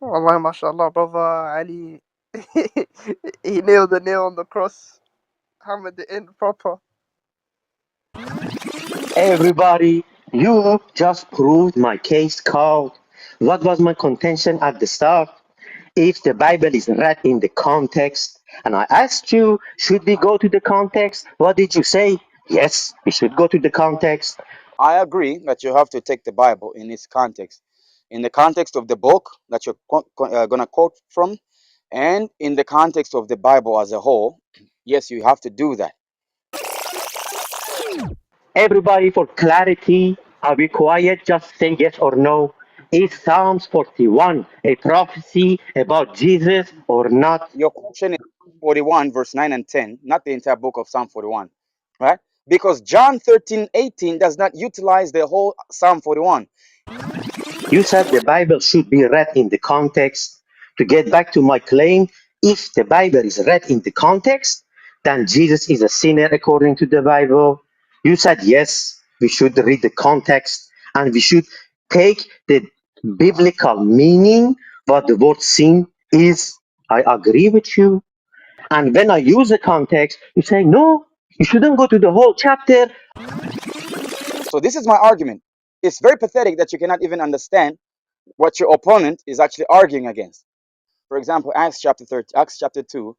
Wallahi, mashallah, brother Ali. He nailed the nail on the cross, hammered it in proper. Everybody, you just proved my case, Carl. What was my contention at the start? If the Bible is read in the context, and I asked you, should we go to the context? What did you say? Yes, we should go to the context. I agree that you have to take the Bible in its context, in the context of the book that you're going to quote from, and in the context of the Bible as a whole. Yes, you have to do that. Everybody, for clarity, are we quiet? Just say yes or no. Is Psalms 41 a prophecy about Jesus or not? Your question is 41, verse 9 and 10, not the entire book of Psalm 41, right? Because John 13:18 does not utilize the whole Psalm 41. You said the Bible should be read in the context. To get back to my claim, if the Bible is read in the context, then Jesus is a sinner according to the Bible. You said yes, we should read the context and we should take the biblical meaning what the word sin is. I agree with you. And when I use the context, you say, no, you shouldn't go to the whole chapter. So this is my argument. It's very pathetic that you cannot even understand what your opponent is actually arguing against. For example, Acts chapter 30, Acts chapter 2,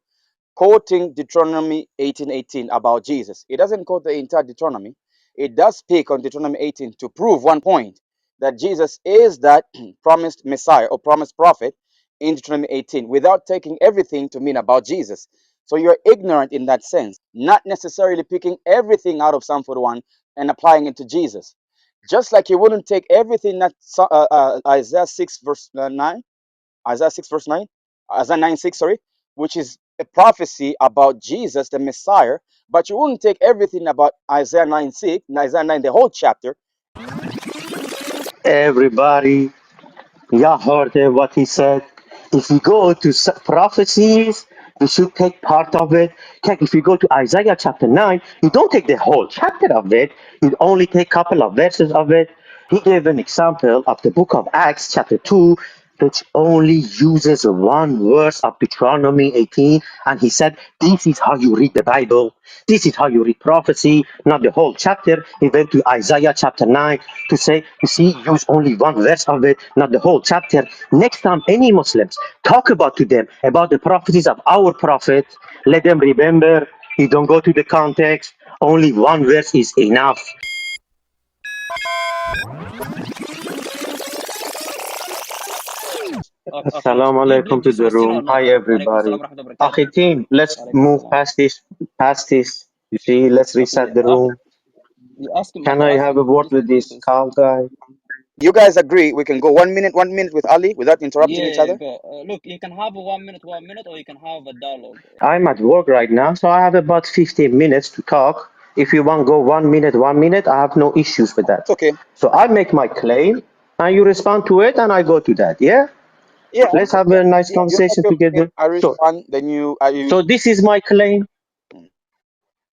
quoting Deuteronomy 18:18 about Jesus. It doesn't quote the entire Deuteronomy. It does speak on Deuteronomy 18 to prove one point, that Jesus is that promised Messiah or promised prophet in Deuteronomy 18, without taking everything to mean about Jesus. So you're ignorant in that sense, not necessarily picking everything out of Psalm 41 and applying it to Jesus. Just like you wouldn't take everything that Isaiah 6 verse 9, Isaiah 6 verse 9, Isaiah 9 6, sorry, which is a prophecy about Jesus, the Messiah, but you wouldn't take everything about Isaiah 9 6, Isaiah 9, the whole chapter. Everybody, you heard what he said. If we go to prophecies, we should take part of it. Like if you go to Isaiah chapter 9, you don't take the whole chapter of it, you only take a couple of verses of it. He gave an example of the book of Acts, chapter 2, which only uses one verse of Deuteronomy 18. And he said, this is how you read the Bible. This is how you read prophecy, not the whole chapter. He went to Isaiah chapter 9 to say, you see, use only one verse of it, not the whole chapter. Next time any Muslims talk about to them about the prophecies of our prophet, let them remember, you don't go to the context. Only one verse is enough. Okay, Assalamu do you believe alaikum to Jesus the was sin or room. not? Hi Walaikum everybody. salam wa rahmatullahi wa barakatuh. Akhi team, let's Walaikum move salam. past this. Past this. You see, let's Okay, reset the room. you ask him. Can Okay, I ask have a him. word Just with this because. Carl guy? You guys agree we can go 1 minute with Ali without interrupting each Yeah, other? go. Look, you can have a 1 minute, or you can have a dialogue. I'm at work right now, so I have about 15 minutes to talk. If you want to go 1 minute, I have no issues with that. It's okay. So I make my claim, and you respond to it, and I go to that. Yeah? Yeah, Let's have a nice you make conversation your claim, together. I So, respond, then you so this is my claim.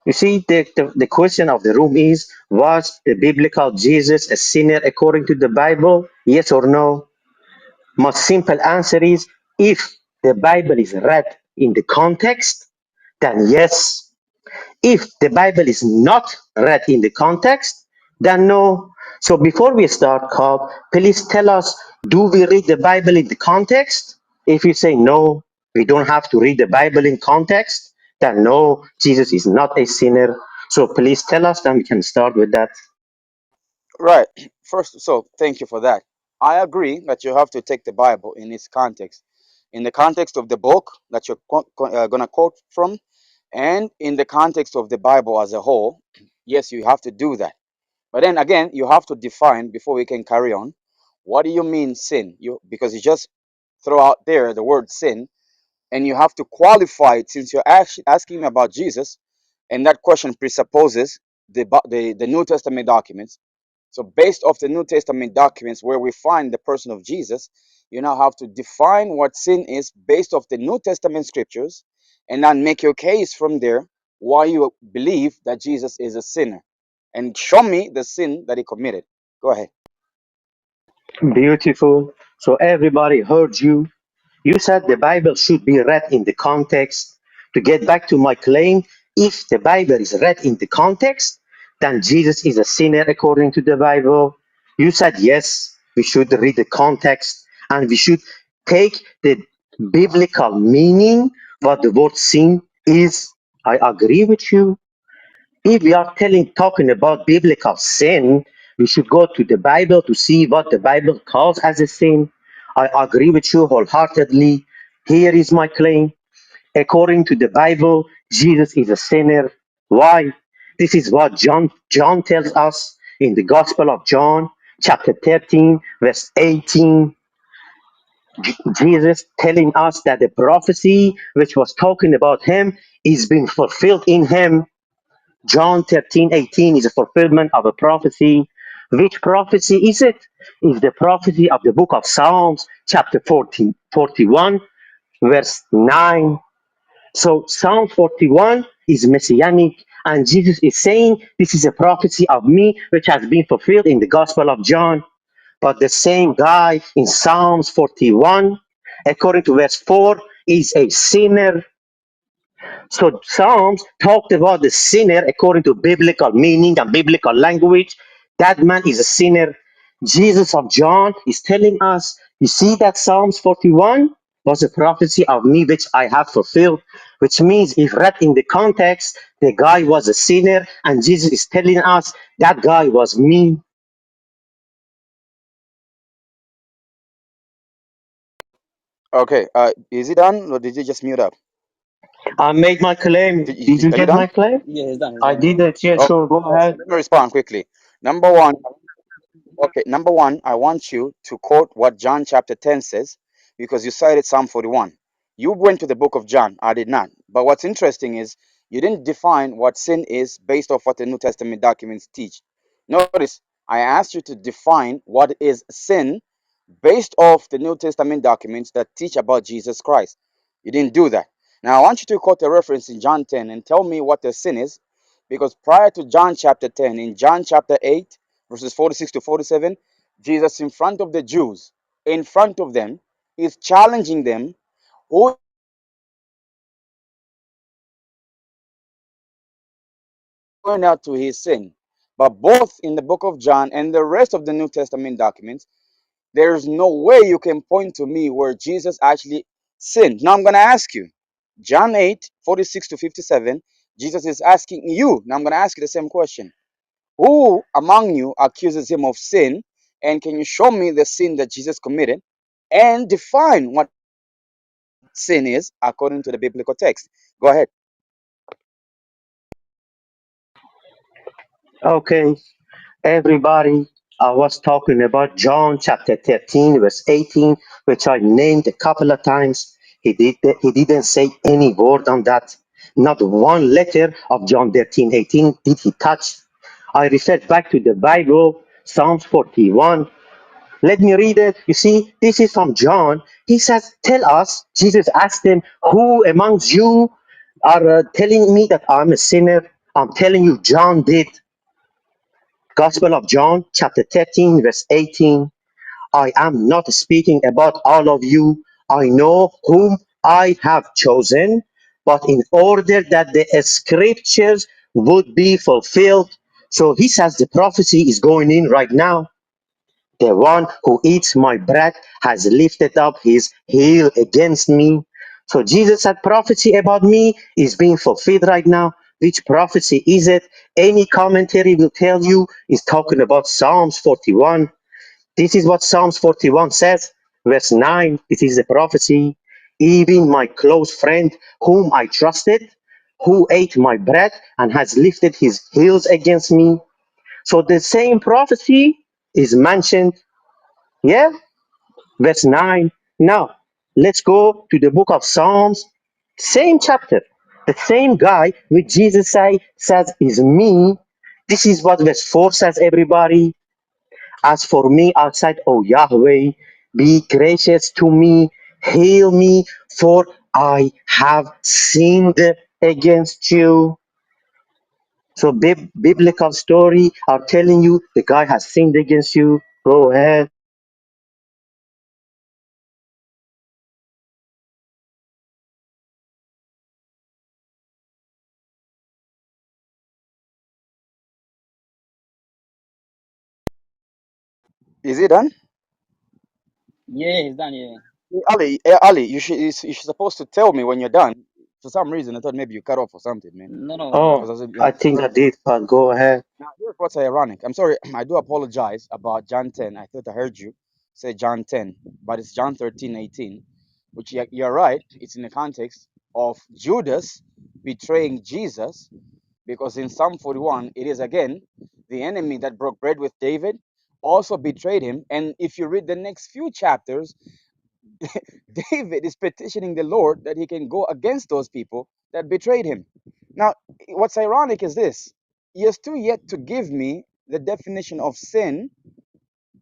You see, the question of the room is, was the biblical Jesus a sinner according to the Bible? Yes or no? My simple answer is, if the Bible is read in the context, then yes. If the Bible is not read in the context, then no. So before we start, Carl, please tell us, do we read the Bible in the context? If you say no, we don't have to read the Bible in context, then no, Jesus is not a sinner. So please tell us, then we can start with that. right. First, so thank you for that. I agree that you have to take the Bible in its context, in the context of the book that you're going to quote from, and in the context of the Bible as a whole. Yes, you have to do that. But then again, you have to define before we can carry on. What do you mean sin? Because you just throw out there the word sin, and you have to qualify it, since you're actually asking me about Jesus, and that question presupposes the New Testament documents. So based off the New Testament documents where we find the person of Jesus, you now have to define what sin is based off the New Testament scriptures, and then make your case from there why you believe that Jesus is a sinner, and show me the sin that he committed. Go ahead. Beautiful. So everybody heard you. You said the Bible should be read in the context. To get back to my claim, if the Bible is read in the context, then Jesus is a sinner according to the Bible. You said yes, we should read the context and we should take the biblical meaning what the word sin is. I agree with you. If we are talking about biblical sin, we should go to the Bible to see what the Bible calls as a sin. I agree with you wholeheartedly. Here is my claim. According to the Bible, Jesus is a sinner. Why? This is what John tells us in the Gospel of John, chapter 13, verse 18. Jesus telling us that the prophecy which was talking about him is being fulfilled in him. John 13:18 is a fulfillment of a prophecy. Which prophecy is it? Is the prophecy of the book of Psalms, chapter 41, verse 9. So Psalm 41 is messianic, and Jesus is saying, this is a prophecy of me which has been fulfilled in the Gospel of John. But the same guy in Psalms 41, according to verse 4, is a sinner. So Psalms talked about the sinner according to biblical meaning and biblical language. That man is a sinner. Jesus of John is telling us, you see that Psalms 41 was a prophecy of me which I have fulfilled, which means if read in the context, the guy was a sinner and Jesus is telling us that guy was me. Okay. Is he done, or did you just mute up? I made my claim. Did you Are you get done? my claim? Yeah, he's done. He's I done. did it. Yeah, Okay. sure. Go So ahead. let me respond quickly. Number one. Okay, number one, I want you to quote what John chapter 10 says because you cited Psalm 41. You went to the book of John. I did not. But what's interesting is you didn't define what sin is based off what the New Testament documents teach. Notice, I asked you to define what is sin based off the New Testament documents that teach about Jesus Christ. You didn't do that. Now, I want you to quote a reference in John 10 and tell me what the sin is because prior to John chapter 10, in John chapter 8, verses 46 to 47, Jesus, in front of the Jews, in front of them, is challenging them who point out to his sin. But both in the book of John and the rest of the New Testament documents, there's no way you can point to me where Jesus actually sinned. Now I'm going to ask you, John 8, 46 to 57, Jesus is asking you. Now I'm going to ask you the same question. Who among you accuses him of sin? And can you show me the sin that Jesus committed? And define what sin is according to the biblical text. Go ahead. Okay. Everybody, I was talking about John chapter 13, verse 18, which I named a couple of times. He didn't say any word on that. Not one letter of John 13, 18 did he touch. I referred back to the Bible, Psalms 41. Let me read it. You see, this is from John. He says, tell us, Jesus asked him, who amongst you are telling me that I'm a sinner? I'm telling you, John did. Gospel of John, chapter 13, verse 18. I am not speaking about all of you. I know whom I have chosen, but in order that the scriptures would be fulfilled. So he says the prophecy is going in right now. The one who eats my bread has lifted up his heel against me. So Jesus said prophecy about me is being fulfilled right now. Which prophecy is it? Any commentary will tell you is talking about Psalms 41. This is what Psalms 41 says. Verse 9, it is a prophecy. Even my close friend whom I trusted, who ate my bread and has lifted his heels against me. So the same prophecy is mentioned, yeah, verse 9. Now, let's go to the book of Psalms, same chapter. The same guy which Jesus says is me. This is what verse 4 says, everybody. As for me outside, O Yahweh, be gracious to me, heal me, for I have sinned against you. So biblical story are telling you the guy has sinned against you. Go ahead. Is it done? Yeah, he's done. Yeah. Ali, you should supposed to tell me when you're done. For some reason, I thought maybe you cut off or something, man. No, no. Oh, Because I think I I did, but go ahead. now, here's what's ironic. I'm sorry, I do apologize about John 10. I thought I heard you say John 10, but it's John 13:18, which you're right. It's in the context of Judas betraying Jesus, because in Psalm 41, it is again the enemy that broke bread with David also betrayed him. And if you read the next few chapters, David is petitioning the Lord that he can go against those people that betrayed him. Now, what's ironic is this: you're still yet to give me the definition of sin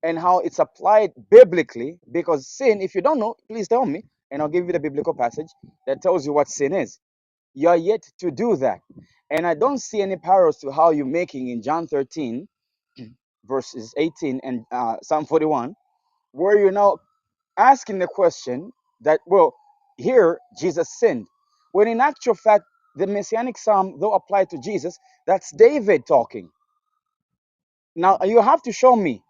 and how it's applied biblically. Because sin, if you don't know, please tell me, and I'll give you the biblical passage that tells you what sin is. You are yet to do that. And I don't see any parallels to how you're making in John 13, verses 18, and Psalm 41, where you're now asking the question that, well, here Jesus sinned. When in actual fact, the messianic psalm, though applied to Jesus, that's David talking. Now you have to show me,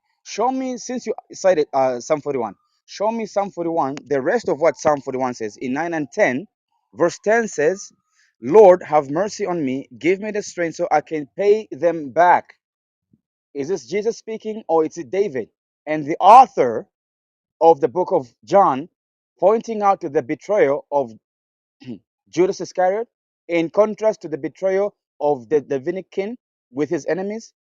since you cited Psalm 41, show me Psalm 41, the rest of what Psalm 41 says. In 9 and 10, verse 10 says, Lord, have mercy on me, give me the strength so I can pay them back. Is this Jesus speaking, or is it David? And the author of the book of John pointing out to the betrayal of Judas Iscariot in contrast to the betrayal of the Davidic king with his enemies.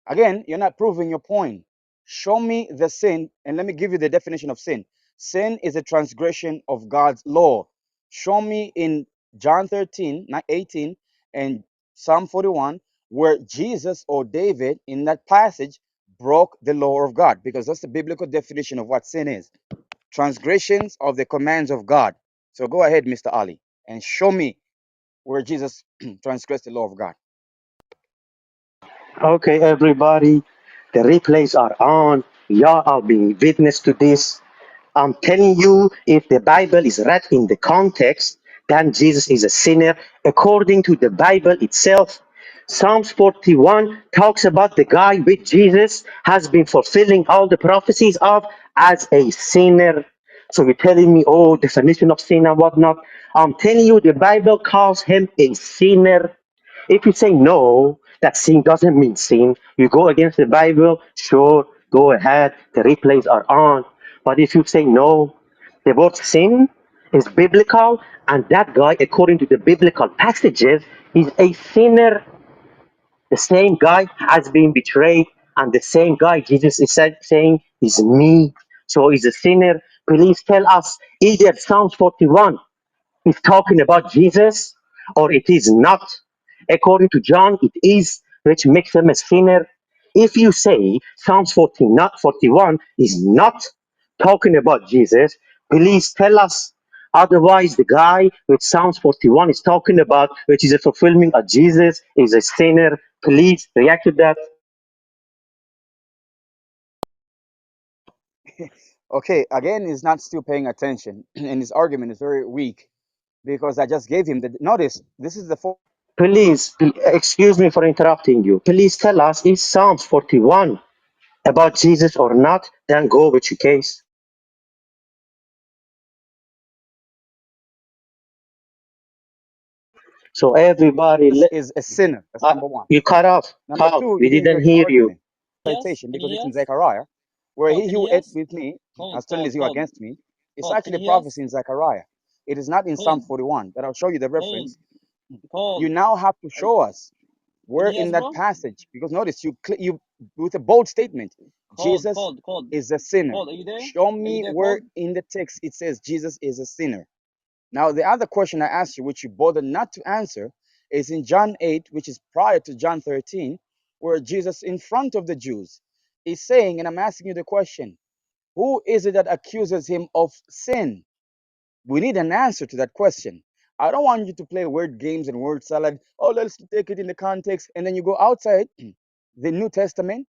Again, you're not proving your point. Show me the sin, and let me give you the definition of sin. Sin is a transgression of God's law. Show me in John 13, 18, and Psalm 41, where Jesus or David in that passage broke the law of God, because that's the biblical definition of what sin is: transgressions of the commands of God. So go ahead, Mr. Ali, and show me where Jesus transgressed the law of God. Okay, everybody, the replays are on. Y'all are being witness to this. I'm telling you, if the Bible is read in the context, then Jesus is a sinner according to the Bible itself. Psalms 41 talks about the guy with Jesus has been fulfilling all the prophecies of as a sinner. So you're telling me, oh, definition of sin and whatnot. I'm telling you, the Bible calls him a sinner. If you say no, that sin doesn't mean sin, you go against the Bible, sure, go ahead, the replays are on. But if you say no, the word sin is biblical, and that guy, according to the biblical passages, is a sinner. The same guy has been betrayed, and the same guy Jesus is saying is me. So he's a sinner. Please tell us either Psalms 41 is talking about Jesus or it is not. According to John, it is, which makes him a sinner. If you say Psalms 40, not 41 is not talking about Jesus, please tell us. Otherwise, the guy with Psalms 41 is talking about, which is a fulfillment of Jesus, is a sinner. Please react to that. Okay, again, he's not still paying attention, and his argument is very weak because I just gave him the notice. This is the fourth. Please, excuse me for interrupting you. Please tell us, is Psalms 41 about Jesus or not? Then go with your case. So everybody, Is a sinner. That's uh, number one. you cut off. Number Cut. two, We you didn't hear didn't his hear you. argument. Yes. Citation, Can because you it's hear in us? Zechariah, where Called. he Can you who hear ate us? with me Called. has turned Called. his heel Called. against me. It's Called. Can actually you hear us? prophecy in Zechariah. It is not in Psalm Called. 41, but I'll show you the Called. reference. You Called. now have to Are- show us Can where you hear in us, that bro? passage, because notice you with a bold statement, Called. Jesus Called. Called. is a sinner. Called. Are you there? Show Are you me there? where Called. in the text it says Jesus is a sinner. Now, the other question I asked you, which you bothered not to answer, is in John 8, which is prior to John 13, where Jesus, in front of the Jews, is saying, and I'm asking you the question, who is it that accuses him of sin? We need an answer to that question. I don't want you to play word games and word salad. Oh, let's take it in the context. And then you go outside the New Testament,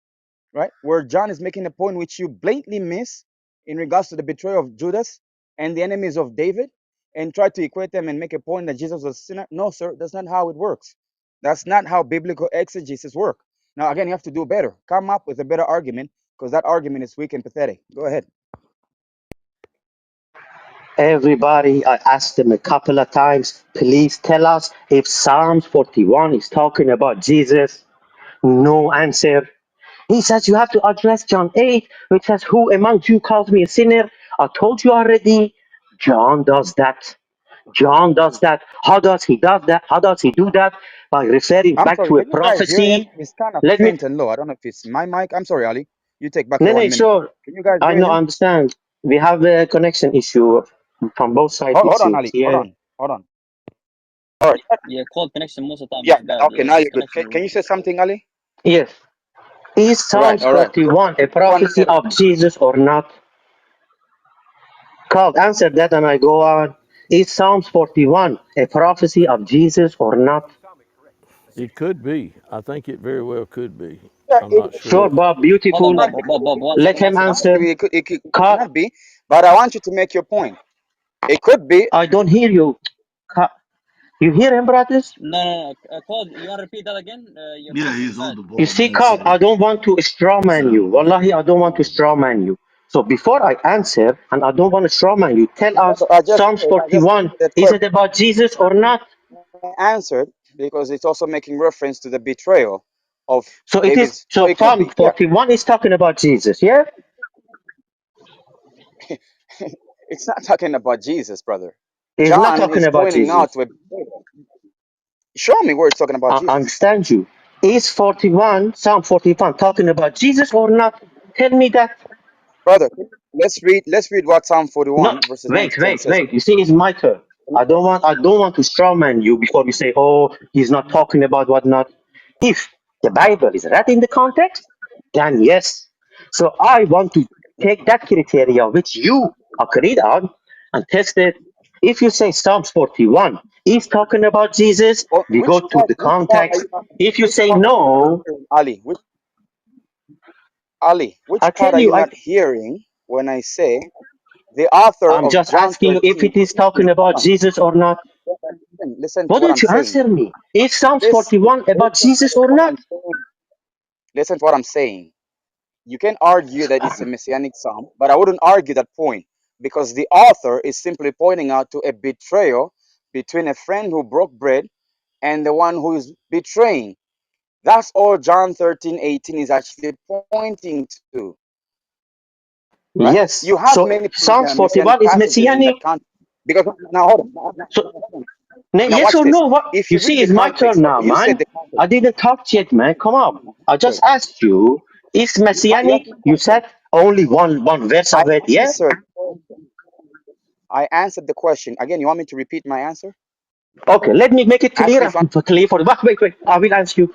right? Where John is making a point which you blatantly miss in regards to the betrayal of Judas and the enemies of David, and try to equate them and make a point that Jesus was a sinner. No, sir, that's not how it works. That's not how biblical exegesis work. Now, again, you have to do better. Come up with a better argument, because that argument is weak and pathetic. Go ahead. Everybody, I asked them a couple of times, please tell us if Psalms 41 is talking about Jesus. No answer. He says you have to address John 8, which says, who among you calls me a sinner? I told you already. John does that. John does that. How does he does that? How does he do that? By referring I'm back sorry. to a Can you guys hear him? prophecy. He's kind of Let me. faint and low. I don't know if it's my mic. I'm sorry, Ali. You take back No, your no, 1 minute. sure. Can you guys I hear know, I him? understand. We have a connection issue from both sides, it Hold on, seems. Ali. Hold Yeah. on. Hold on. All right. Yeah, called connection most of the time Yeah. is bad. Okay. Now His you're good. connection is Can you say something, Ali? Yes. Is All right. Psalms All right. John 41 a 41 prophecy of Jesus or not? Carl, answer that and I go on. Is Psalms 41 a prophecy of Jesus or not? It could be. I think it very well could be. Yeah, I'm it, not Sure, sure. Bob, hold on, beautiful. might be. Bob, one Let second, him answer. It Carl, cannot be, but I want you to make your point. It could be. I don't hear you. Carl, you hear him, brothers? No. Called, you want to repeat that again? Your Yeah, connection is he's bad. You audible. see, He Carl, said I it. don't want to strawman you. Wallahi, I don't want to strawman you. So before I answer, and I don't want to strawman you, tell us Psalms I just 41, answered that is question. it about Jesus or not? I answered because it's also making reference to the betrayal of So it is, David's. So so it could Psalm be. Yeah. 41 is talking about Jesus, yeah? It's not talking about Jesus, brother. It's not John talking is about pointing out Jesus. to a betrayal. Show me where it's talking about I Jesus. understand you. Is 41, Psalm 41, talking about Jesus or not? Tell me that. Brother, let's read what Psalm No, 41 verses 9 wait, to 10 wait, says. wait. You see, it's my turn. I don't want to strawman you before you say, oh, he's not talking about whatnot. If the Bible is right in the context, then yes. So I want to take that criteria which you agreed on and test it. If you say Psalms 41 is talking about Jesus, Oh, we go to the context. If you which say part are you not no, hearing, Ali? Ali, I which part tell are you, you not hearing when I say the author I'm of just John asking you if 13? it is talking Hold about on. Jesus or not. Listen Why to what don't I'm you saying. answer me? Is Psalms This 41 about listen Jesus to or what not? I'm saying. Listen to what I'm saying. You can argue that it's a messianic psalm, but I wouldn't argue that point because the author is simply pointing out to a betrayal between a friend who broke bread and the one who is betraying. That's all John 13:18 is actually pointing to, right? Yes. You have So many Psalms messianic 41 is passages in that messianic. context. Because now hold on. So Now yes watch or this. no? What If you you read see, the it's my context, turn now, you said man. the context. I didn't talk yet, man. Come on. I Okay. just asked you, is You have messianic? to You question. said only one verse I of it. Yeah. answered. I answered the question. Again, you want me to repeat my answer? Okay. Let me make it Ask clear. me if I'm Clear for wait. I will ask you.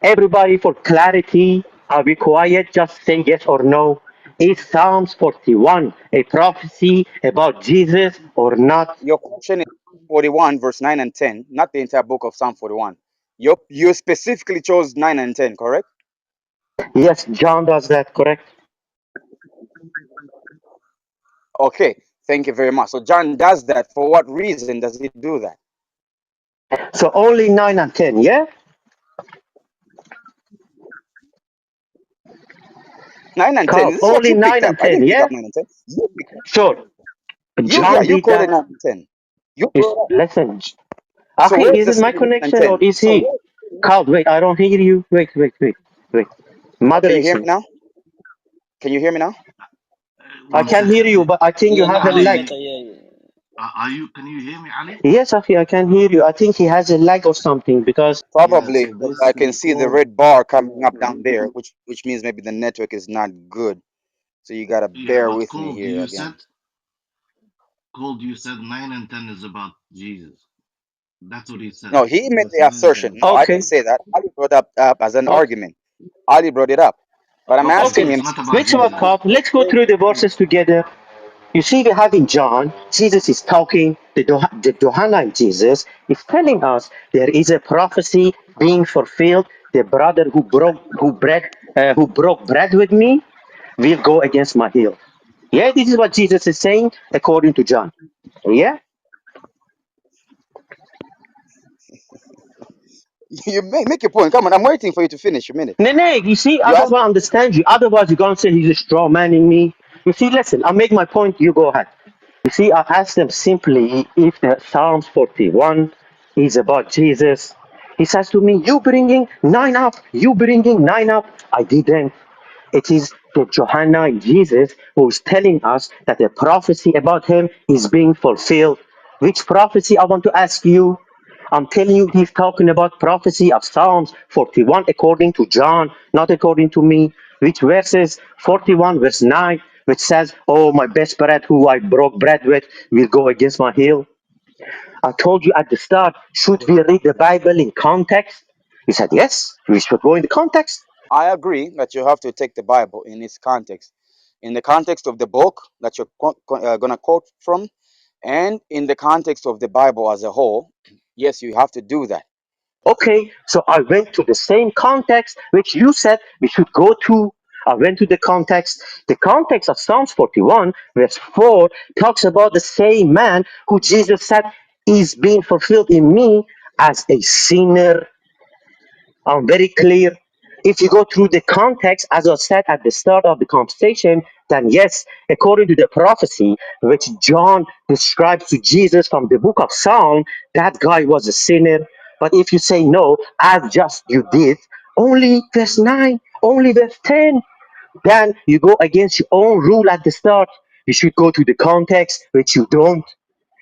Everybody, for clarity, are we quiet? Just say yes or no. Is Psalms 41 a prophecy about Jesus or not? your question is 41 verse 9 and 10, not the entire book of Psalm 41. You specifically chose 9 and 10, correct? Yes, John does that, correct? Okay, thank you very much. So John does that. For what reason does he do that? So only 9 and 10, yeah? 9 and 10. Carl, This is what only you picked 9 up. and I 10, didn't pick yeah? up 9 and 10. You picked up. Sure. Yeah, John you did quoted that. 9 and 10. You brought up. Listen. So Okay, where's is the it my same 9 and connection or 10? is So he? Carl, wait, I don't hear you. Wait. can you hear me Moderation. now? Can you hear me now? I One can hear second. you, but I think you Yeah, have a now it's lag. Ali, better. Yeah. are you? Can you hear me, Ali? Yes, Afi, I can hear you. I think he has a lag or something because Yeah. Probably So because I can basically, see the Cole. red bar coming up down there, which means maybe the network is not good. So you gotta Yeah, bear but with me Cole, here you again. said You said 9 and 10 is about Jesus. That's what he said. No, he made Verse the 9 and 10 assertion. is No, about I didn't okay, say Jesus. that. Ali brought up as an okay, argument. Ali brought it up. But I'm Okay, so asking okay. it's him not about Let's work Jesus. out. Let's go through the verses together. You see, we have in John, Jesus is talking, the Johannine Jesus is telling us there is a prophecy being fulfilled. The brother who broke bread with me will go against my heel. Yeah, this is what Jesus is saying according to John. Yeah, You make your point. Come on, I'm waiting for you to finish. A minute. Nene, you see, I You don't asked. want to understand you. Otherwise, you're going to say he's a straw manning me. You see, listen, I'll make my point. You go ahead. You see, I asked them simply if the Psalms 41 is about Jesus. He says to me, you bringing nine up, you bringing nine up. I didn't. It is the Johanna Jesus who is telling us that the prophecy about him is being fulfilled. Which prophecy I want to ask you? I'm telling you, he's talking about prophecy of Psalms 41 according to John, not according to me. Which verses? 41 verse 9, which says, oh, my best friend who I broke bread with will go against my heel. I told you at the start, should we read the Bible in context? You said, yes, we should go in the context. I agree that you have to take the Bible in its context, in the context of the book that you're going to quote from, and in the context of the Bible as a whole. Yes, you have to do that. Okay, so I went to the same context which you said we should go to. I went to the context. The context of Psalms 41, verse 4, talks about the same man who Jesus said is being fulfilled in me as a sinner. I'm very clear. If you go through the context, as I said at the start of the conversation, then yes, according to the prophecy which John describes to Jesus from the book of Psalm, that guy was a sinner. But if you say no, as just you did, only verse 9, only verse 10, then you go against your own rule at the start. You should go to the context, which you don't.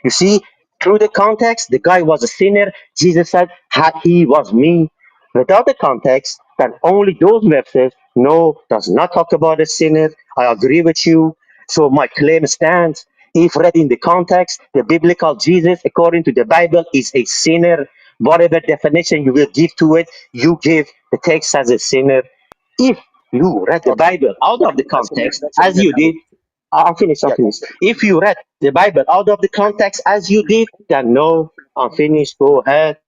You see, through the context, the guy was a sinner. Jesus said, had he was me. Without the context, then only those verses, no, does not talk about a sinner. I agree with you. So my claim stands. If read in the context, the biblical Jesus, according to the Bible, is a sinner. Whatever definition you will give to it, you give the text as a sinner. If you read the Okay, Bible out of the context, that's your as you did, mentality. I'm finished. I'm Yeah. finished. If you read the Bible out of the context as you did, then no, I'm finished. Go ahead.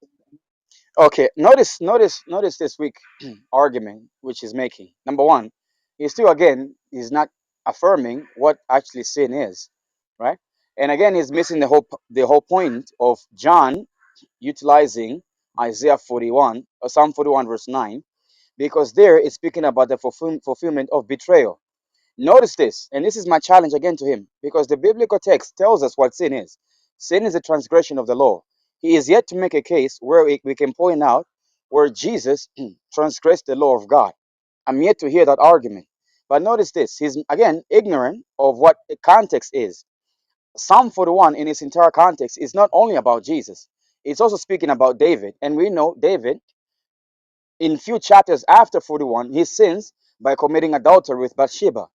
Okay. Notice this week argument which he's making. Number one, he still again is not affirming what actually sin is, right? And again, he's missing the whole point of John utilizing Isaiah 41 or Psalm 41 verse 9, because there it's speaking about the fulfillment of betrayal. Notice this, and this is my challenge again to him, because the biblical text tells us what sin is. Sin is a transgression of the law. He is yet to make a case where we can point out where Jesus transgressed the law of God. I'm yet to hear that argument. But notice this, he's again ignorant of what the context is. Psalm 41 in its entire context is not only about Jesus, it's also speaking about David. And we know David, in few chapters after 41, he sins by committing adultery with Bathsheba.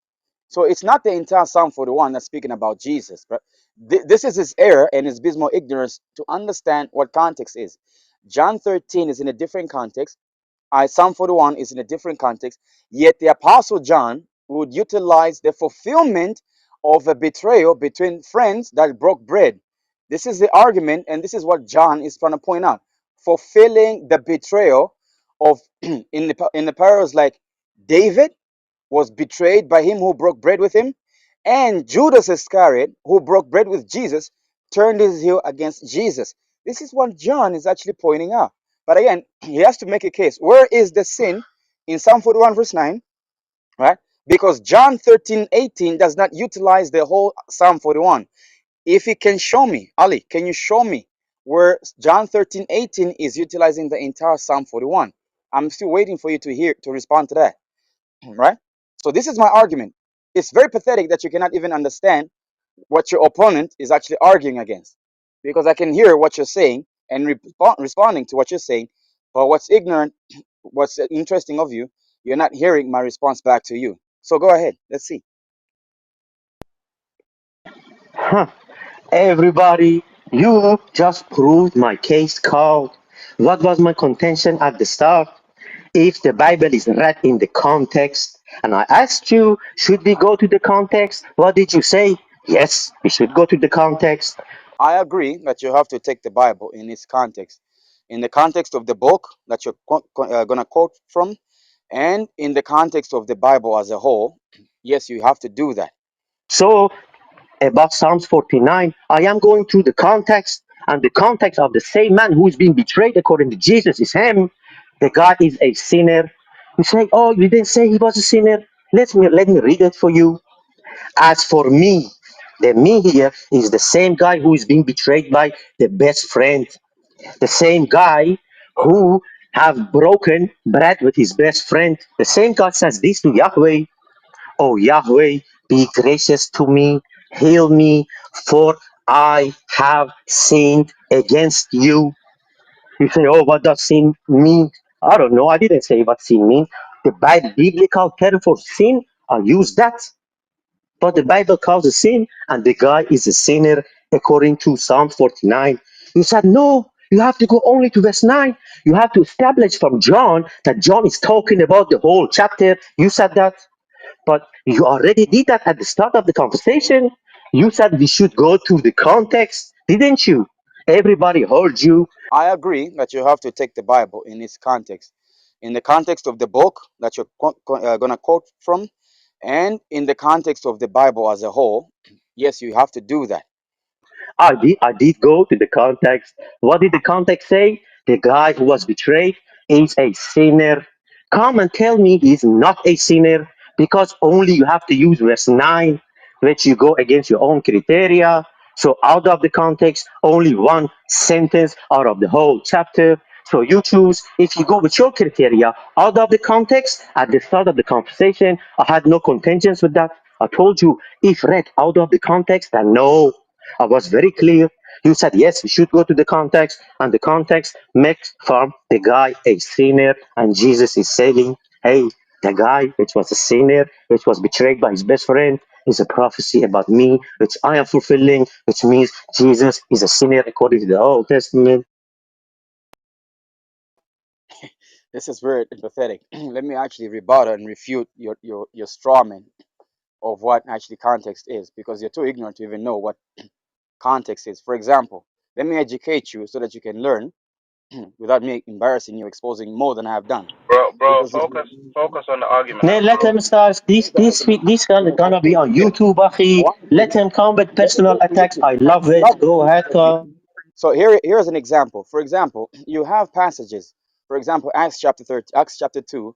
So it's not the entire Psalm 41 that's speaking about Jesus. But this is his error and his abysmal ignorance to understand what context is. John 13 is in a different context. Psalm 41 is in a different context. Yet the Apostle John would utilize the fulfillment of a betrayal between friends that broke bread. This is the argument, and this is what John is trying to point out. Fulfilling the betrayal of in the parables like David was betrayed by him who broke bread with him, and Judas Iscariot, who broke bread with Jesus, turned his heel against Jesus. This is what John is actually pointing out. But again, he has to make a case. Where is the sin in Psalm 41, verse 9? Right? Because John 13:18 does not utilize the whole Psalm 41. If he can show me, Ali, can you show me where John 13:18 is utilizing the entire Psalm 41? I'm still waiting for you to respond to that. Right? So this is my argument. It's very pathetic that you cannot even understand what your opponent is actually arguing against, because I can hear what you're saying and responding to what you're saying, but what's ignorant, what's interesting of you, you're not hearing my response back to you. So go ahead. Let's see. Huh. Everybody, you just proved my case called. What was my contention at the start? If the Bible is read in the context, and I asked you, should we go to the context? What did you say? Yes, we should go to the context. I agree that you have to take the Bible in its context, in the context of the book that you're going to quote from, and in the context of the Bible as a whole. Yes, you have to do that. So about Psalms 49, I am going through the context and the context of the same man who is being betrayed according to Jesus is him, the guy is a sinner. You say, oh, you didn't say he was a sinner. Let me read it for you. As for me, the me here is the same guy who is being betrayed by the best friend, the same guy who have broken bread with his best friend. The same God says this to Yahweh. Oh Yahweh, be gracious to me, heal me, for I have sinned against you. You say, oh, what does sin mean? I don't know. I didn't say what sin means. The biblical term for sin, I use that. But the Bible calls a sin, and the guy is a sinner according to Psalm 49. You said, no, you have to go only to verse 9. You have to establish from John that John is talking about the whole chapter. You said that, but you already did that at the start of the conversation. You said we should go to the context, didn't you? Everybody heard you. I agree that you have to take the Bible in its context, in the context of the book that you're going to quote from, and in the context of the Bible as a whole. Yes, you have to do that. I did go to the context. What did the context say? The guy who was betrayed is a sinner. Come and tell me he's not a sinner because only you have to use verse 9, which you go against your own criteria. So, out of the context, only one sentence out of the whole chapter. So, you choose if you go with your criteria out of the context at the start of the conversation. I had no contentions with that. I told you if read out of the context, then no. I was very clear. You said yes, we should go to the context, and the context makes from the guy a sinner, and Jesus is saying, "Hey, the guy which was a sinner, which was betrayed by his best friend, is a prophecy about me, which I am fulfilling, which means Jesus is a sinner according to the Old Testament." This is very empathetic. Let me actually rebut and refute your straw man of what actually context is, because you're too ignorant to even know what context is. For example, let me educate you so that you can learn without me embarrassing you, exposing more than I have done. Bro, Because focus on the argument, Now let bro. him start. This gonna be on YouTube, Achi. Let him come with personal attacks. I love it. Go ahead, come. so here's an example. For example, you have passages. For example, Acts chapter 30, Acts chapter 2,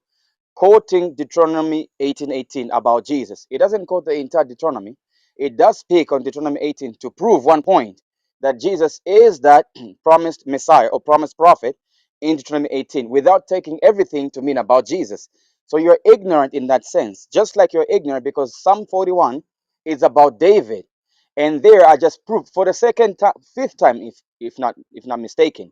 quoting Deuteronomy 18:18 about Jesus. It doesn't quote the entire Deuteronomy. It does speak on Deuteronomy 18 to prove one point, that Jesus is that promised Messiah or promised prophet in Deuteronomy 18, without taking everything to mean about Jesus. So you're ignorant in that sense, just like you're ignorant because Psalm 41 is about David. And there I just proved for the second time, fifth time, if not mistaken,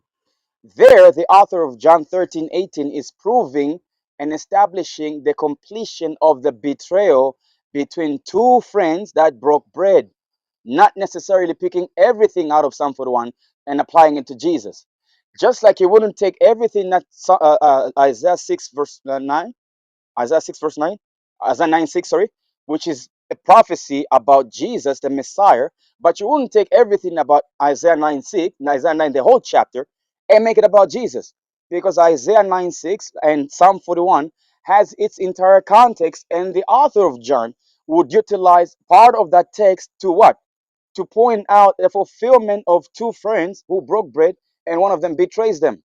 there, the author of John 13:18 is proving and establishing the completion of the betrayal between two friends that broke bread, not necessarily picking everything out of Psalm 41 and applying it to Jesus. Just like you wouldn't take everything that Isaiah 6 verse 9, Isaiah 6 verse 9, Isaiah 9 6, sorry, which is a prophecy about Jesus, the Messiah, but you wouldn't take everything about Isaiah 9 6, Isaiah 9, the whole chapter, and make it about Jesus. Because Isaiah 9 6 and Psalm 41 has its entire context, and the author of John would utilize part of that text to what? To point out the fulfillment of two friends who broke bread and one of them betrays them.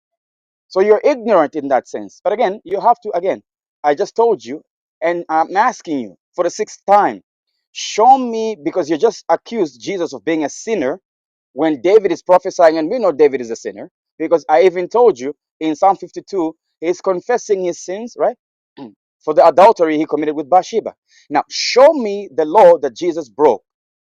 So you're ignorant in that sense. But again, you have to, again, I just told you, and I'm asking you for the sixth time, show me, because you just accused Jesus of being a sinner when David is prophesying, and we know David is a sinner, because I even told you in Psalm 52, he's confessing his sins, right? For the adultery he committed with Bathsheba. Now, show me the law that Jesus broke,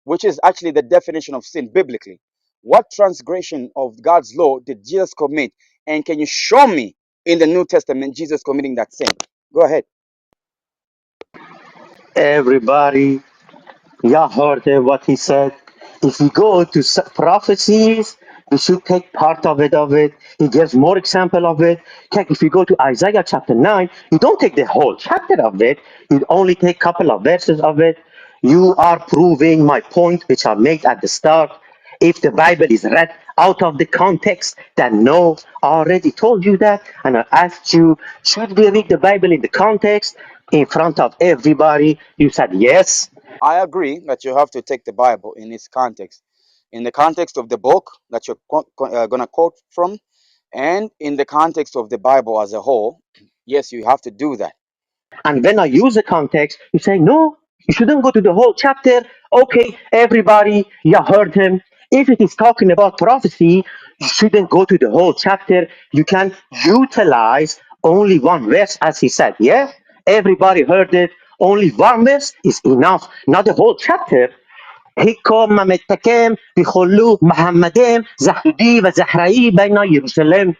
which is actually the definition of sin biblically. What transgression of God's law did Jesus commit? And can you show me in the New Testament Jesus committing that sin? Go ahead. Everybody, y'all heard what he said. If we go to prophecies, we should take part of it. He gives more example of it. If you go to Isaiah chapter 9, you don't take the whole chapter of it. You only take a couple of verses of it. You are proving my point, which I made at the start. If the Bible is read out of the context, then no, I already told you that. And I asked you, should we read the Bible in the context in front of everybody? You said yes. I agree that you have to take the Bible in its context. in the context of the book that you're going to quote from, and in the context of the Bible as a whole. Yes, you have to do that. And when I use the context, you say, no, you shouldn't go to the whole chapter. Okay, everybody, you heard him. If it is talking about prophecy, you shouldn't go to the whole chapter. You can utilize only one verse, as he said. Yeah, everybody heard it. Only one verse is enough, not the whole chapter. هیکم ممتکم بخلو محمدم زهدی و زهرایی بین Jerusalem.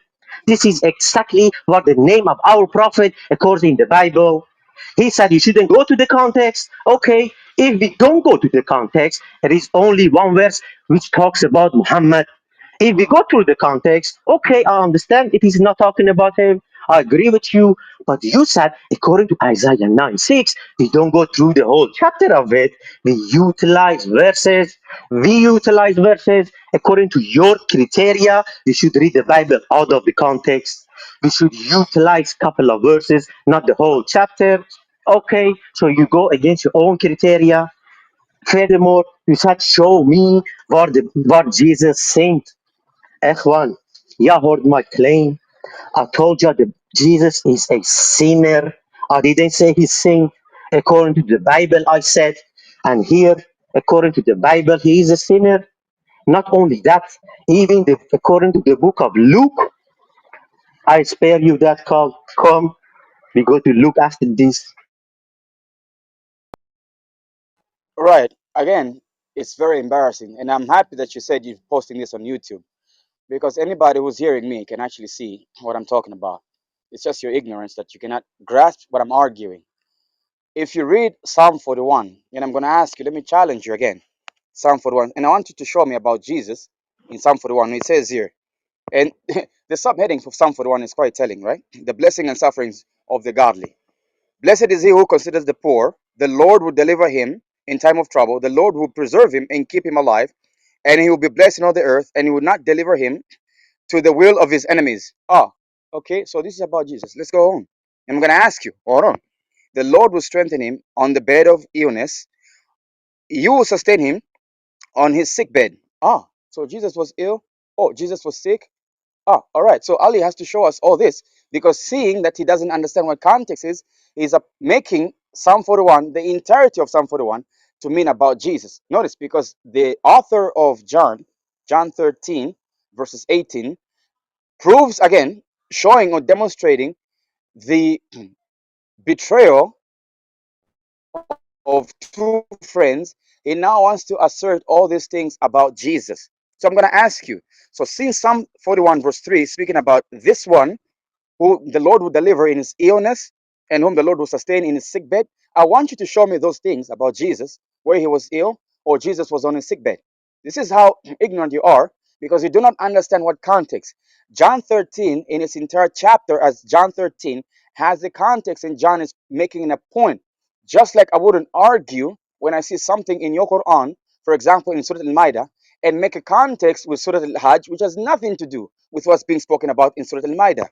This is exactly what the name of our prophet according to the Bible. He said you shouldn't go to the context. Okay, if we don't go to the context, there is only one verse which talks about Muhammad. If we go through the context, okay, I understand it is not talking about him. I agree with you. But you said, according to Isaiah 9:6, we don't go through the whole chapter of it. We utilize verses. We utilize verses according to your criteria. We should read the Bible out of the context. We should utilize a couple of verses, not the whole chapter. Okay, so you go against your own criteria. Furthermore, you said, show me what Jesus said. Ikhwan, you heard my claim. I told you that Jesus is a sinner. I didn't say he's sin. According to the Bible, I said, and here, according to the Bible, he is a sinner. Not only that, even according to the book of Luke, I spare you that call. Come, we go to Luke after this. Right. Again, it's very embarrassing, and I'm happy that you said you're posting this on YouTube, because anybody who's hearing me can actually see what I'm talking about. It's just your ignorance that you cannot grasp what I'm arguing. If you read Psalm 41, and I'm going to ask you, let me challenge you again. Psalm 41, and I want you to show me about Jesus in Psalm 41. It says here, and the subheading for Psalm 41 is quite telling, right? The blessing and sufferings of the godly. Blessed is he who considers the poor. The Lord will deliver him in time of trouble. The Lord will preserve him and keep him alive, and he will be blessed in all the earth, and he will not deliver him to the will of his enemies. Ah, okay, so this is about Jesus. Let's go on. I'm going to ask you, hold on. The Lord will strengthen him on the bed of illness. You will sustain him on his sick bed. Ah, so Jesus was ill. Oh, Jesus was sick. Ah, all right. So Ali has to show us all this, because seeing that he doesn't understand what context is, he's making Psalm 41, the entirety of Psalm 41, to mean about Jesus. Notice, because the author of John 13, verses 18, proves again, showing or demonstrating the betrayal of two friends. He now wants to assert all these things about Jesus. So I'm going to ask you. So since Psalm 41 verse 3 is speaking about this one who the Lord will deliver in his illness and whom the Lord will sustain in his sick bed, I want you to show me those things about Jesus where he was ill or Jesus was on his sick bed. This is how ignorant you are, because you do not understand what context. John 13 in its entire chapter, as John 13 has the context, and John is making a point. Just like I wouldn't argue when I see something in your Quran, for example in Surah Al-Ma'idah, and make a context with Surah Al-Hajj, which has nothing to do with what's being spoken about in Surah Al-Ma'idah.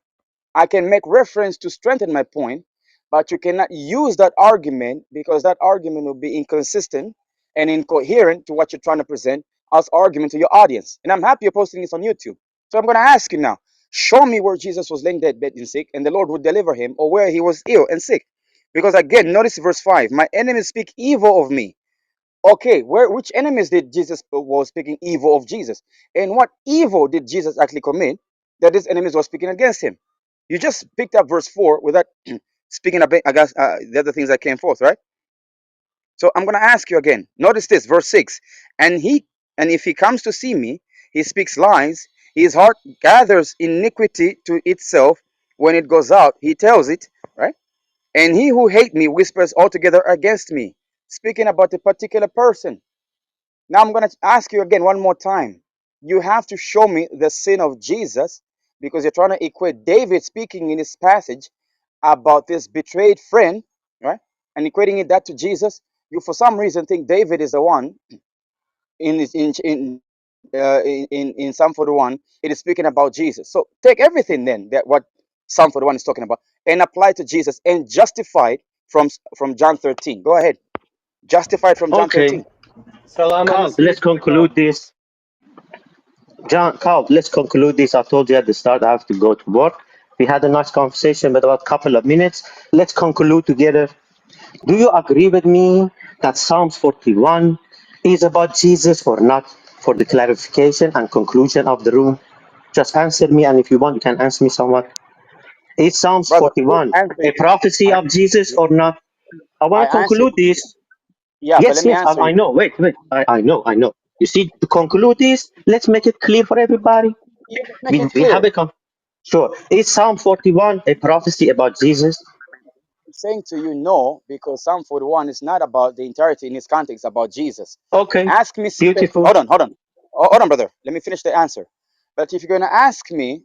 I can make reference to strengthen my point, but you cannot use that argument, because that argument will be inconsistent and incoherent to what you're trying to present as argument to your audience. And I'm happy you're posting this on YouTube. So I'm going to ask you now, show me where Jesus was laying dead, bed and sick, and the Lord would deliver him, or where he was ill and sick. Because again, notice verse 5, my enemies speak evil of me. Okay, which enemies did Jesus was speaking evil of Jesus? And what evil did Jesus actually commit that his enemies were speaking against him? You just picked up verse 4 without speaking about against the other things that came forth, right? So I'm gonna ask you again. Notice this, verse 6. And if he comes to see me, he speaks lies, his heart gathers iniquity to itself. When it goes out, he tells it, right? And he who hate me whispers altogether against me, speaking about a particular person. Now I'm going to ask you again one more time. You have to show me the sin of Jesus, because you're trying to equate David speaking in this passage about this betrayed friend, right? And equating it that to Jesus. You for some reason think David is the one in this- in Psalm 41. It is speaking about Jesus. So take everything then that what Psalm 41 is talking about and apply to Jesus and justify it from John 13. Go ahead. Justify it from John Okay, 13. Carl, let's conclude this. John, Carl, let's conclude this. I told you at the start I have to go to work. We had a nice conversation, but about a couple of minutes. Let's conclude together. Do you agree with me that Psalms 41 is about Jesus or not? For the clarification and conclusion of the room, just answer me, and if you want, you can answer me somewhat. Is Psalms Brother, before 41 a answering you, prophecy I of Jesus or not? I I want to answered conclude you. this. Yeah, but Yes, let me yes, answer I you. know. Wait, wait. I know, I know. You see, to conclude this, let's make it clear for everybody. You just make We, it we have clear. a sure. Is Psalm 41 a prophecy about Jesus? I'm saying to you no, because Psalm 41 is not about the entirety in its context about Jesus. Okay, Ask me, beautiful. hold on, hold on. Hold on, brother. Let me finish the answer. But if you're going to ask me,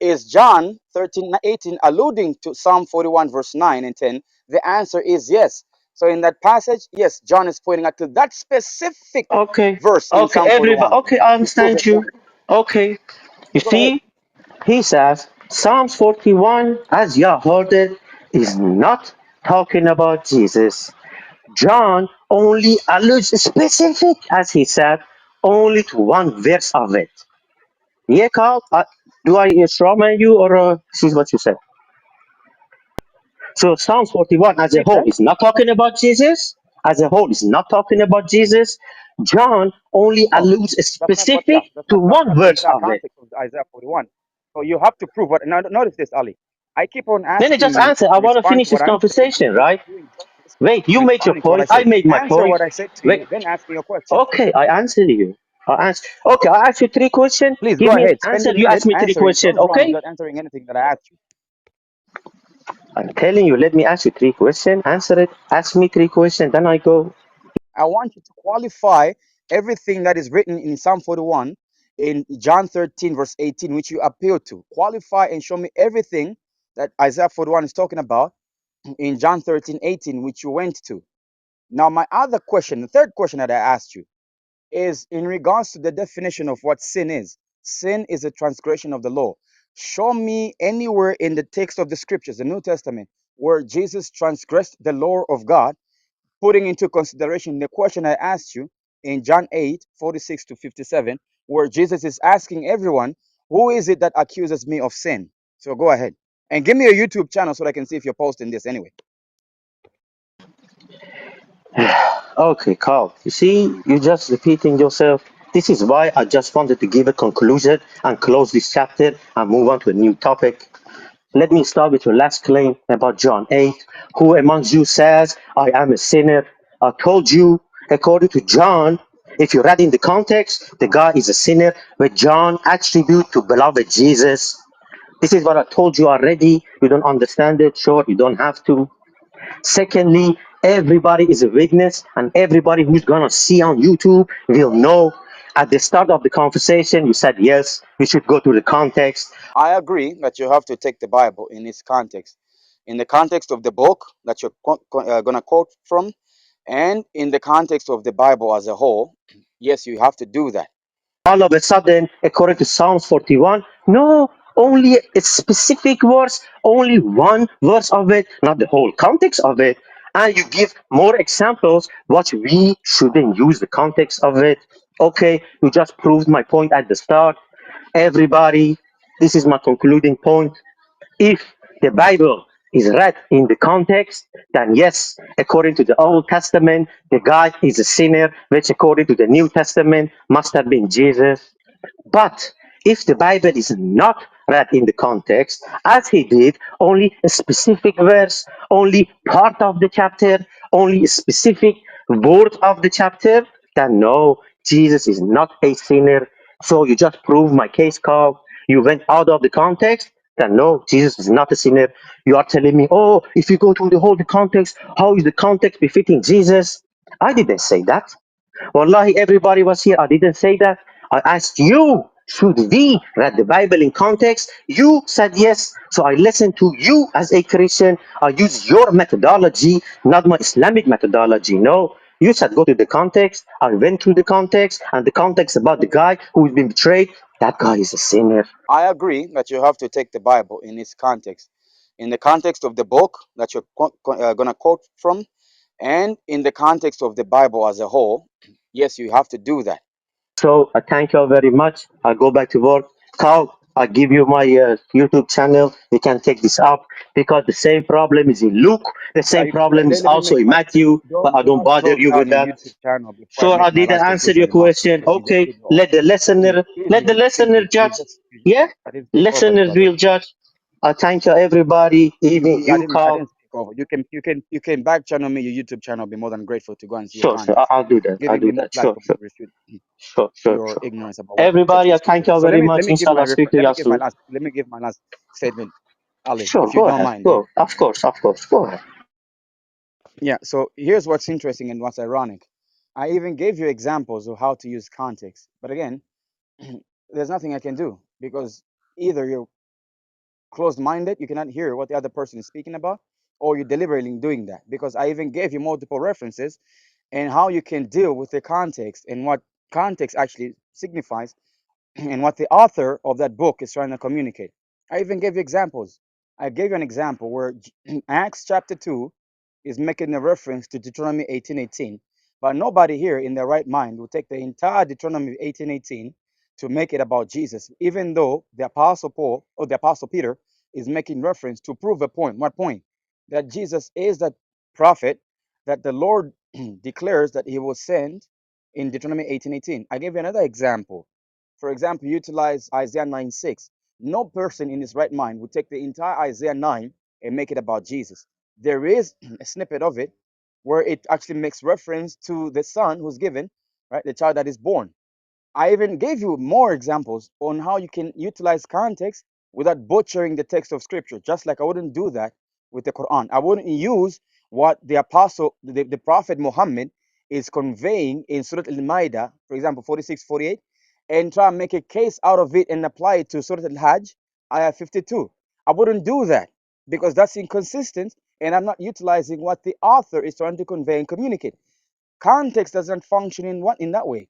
is John 13:18 alluding to Psalm 41, verse 9 and 10? The answer is yes. So in that passage, yes, John is pointing out to that specific Okay, verse in okay, Psalm everybody. 41 Okay, I to prove understand his you. point. Okay, you So go ahead. see, he says Psalms 41, as you heard it, is not talking about Jesus. John only alludes specific, as he said, only to one verse of it. Yeah, Carl, do I strawman you or this is what you said? So Psalms 41 as a He whole said, is not talking about Jesus. As a whole is not talking about Jesus. John only no, alludes that's not what, yeah, specific to that's one not the verse exact of it. context of Isaiah 41. So you have to prove what. Now, notice this, Ali. I keep on Then it asking just you answer. I to want to respond to finish what this I'm saying, and conversation, you're right? not doing justice Wait, to you made your responding to what I point. I said. made my Answer point. what I said to Wait, you, then ask me your question. okay, I answered you. I answer. Okay, I asked you three questions. Please Give go me an ahead. Spend answer. your You minute asked me three answering. questions. Don't run Okay? without answering anything that I asked you. I'm telling you. Let me ask you three questions. Answer it. Ask me three questions. Then I go. I want you to qualify everything that is written in Psalm 41 in John 13, verse 18, which you appeal to. Qualify and show me everything that Isaiah 41 is talking about in John 13:18, which you went to. Now, my other question, the third question that I asked you, is in regards to the definition of what sin is. Sin is a transgression of the law. Show me anywhere in the text of the scriptures, the New Testament, where Jesus transgressed the law of God, putting into consideration the question I asked you in John 8:46 to 57, where Jesus is asking everyone, who is it that accuses me of sin? So go ahead. And give me a YouTube channel so that I can see if you're posting this anyway. Okay, Carl. You see, you're just repeating yourself. This is why I just wanted to give a conclusion and close this chapter and move on to a new topic. Let me start with your last claim about John 8. Who amongst you says, I am a sinner? I told you, according to John, if you read in the context, the guy is a sinner, but John attribute to beloved Jesus. This is what I told you already. You don't understand it? Sure, you don't have to. Secondly, everybody is a witness, and everybody who's gonna see on YouTube will know. At the start of the conversation, you said yes, we should go to the context. I agree that you have to take the Bible in its context, in the context of the book that you're going to quote from, and in the context of the Bible as a whole. Yes, you have to do that. All of a sudden, according to Psalms 41, no, only a specific verse, only one verse of it, not the whole context of it. And you give more examples what we shouldn't use the context of it. Okay, you just proved my point at the start. Everybody, this is my concluding point. If the Bible is read in the context, then yes, according to the Old Testament, the guy is a sinner, which according to the New Testament must have been Jesus. But if the Bible is not read in the context, as he did, only a specific verse, only part of the chapter, only a specific word of the chapter, then no, Jesus is not a sinner. So you just proved my case, Carl. You went out of the context, then no, Jesus is not a sinner. You are telling me, oh, if you go to the whole context, how is the context befitting Jesus? I didn't say that. Wallahi, everybody was here. I didn't say that. I asked you, should we read the Bible in context? You said yes. So I listened to you as a Christian. I use your methodology, not my Islamic methodology. No. You said go to the context. I went through the context, and the context about the guy who's been betrayed. That guy is a sinner. I agree that you have to take the Bible in its context, in the context of the book that you're going to quote from, and in the context of the Bible as a whole. Yes, you have to do that. So thank you very much. I'll go back to work. Carl, I give you my YouTube channel. You can take this up because the same problem is in Luke. The Yeah, same problem is let me also make in my Matthew, but I don't don't bother close you down with your that. YouTube channel before I So I make my didn't last answer your conclusion remarks question. because Okay, you go on. let the listener, let the listener judge. Yeah, I didn't speak over you, listeners brother. will judge. I thank you everybody, even I you, didn't I Carl. didn't speak over. You can back channel me your YouTube channel. I'll be more than grateful to go and see your Sure, sure. content. I'll do that. Give I'll me do more that. Sure, platform sure, to refute sure, sure, your sure. ignorance about what the text Everybody, of I scripture thank you is. So very much. Inshallah, speak to let me you give my soon. last statement, Ali, Sure, if you go don't ahead. mind, yeah? Go. Of course, of course. Go ahead. Yeah, so here's what's interesting and what's ironic. I even gave you examples of how to use context. But again, there's nothing I can do because either you're closed minded, you cannot hear what the other person is speaking about, or you're deliberately doing that. Because I even gave you multiple references and how you can deal with the context and what context actually signifies and what the author of that book is trying to communicate. I even gave you examples. I gave you an example where Acts chapter 2 is making a reference to Deuteronomy 18:18, but nobody here in their right mind will take the entire Deuteronomy 18:18 to make it about Jesus, even though the apostle Paul or the apostle Peter is making reference to prove a point. What point? That Jesus is that prophet that the Lord declares that he will send in Deuteronomy 18:18. I gave you another example. For example, utilize Isaiah 9:6. No person in his right mind would take the entire Isaiah 9 and make it about Jesus. There is a snippet of it where it actually makes reference to the son who's given, right? The child that is born. I even gave you more examples on how you can utilize context without butchering the text of scripture, just like I wouldn't do that with the Quran. I wouldn't use what the apostle, the prophet Muhammad is conveying in Surah Al-Ma'idah, for example, 46, 48, and try and make a case out of it and apply it to Surah Al-Hajj, ayah 52. I wouldn't do that because that's inconsistent and I'm not utilizing what the author is trying to convey and communicate. Context doesn't function in that way.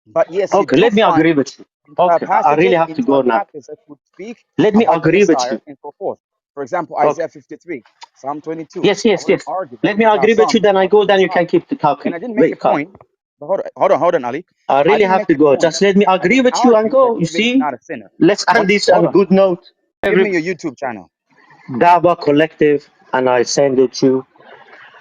But yes, you Okay, do let me agree find with you. Okay, I really have to go entire now. passages that would speak Let me about the agree with Messiah you. and so forth. For example, Okay. Isaiah 53, Psalm 22. Yes, I yes, wouldn't yes. argue that Let the me entire agree with psalm you. is Then I about the go. Then you Messiah. can keep And talking. I didn't make a Wait, Carl. point. But hold on, Ali. I I really didn't have make to a go. point. Just let me I agree didn't with you and argue that go. You David is see, not a sinner. let's end this on Hold a on. good note. Give Every me your YouTube channel. Dava collective, and I send it to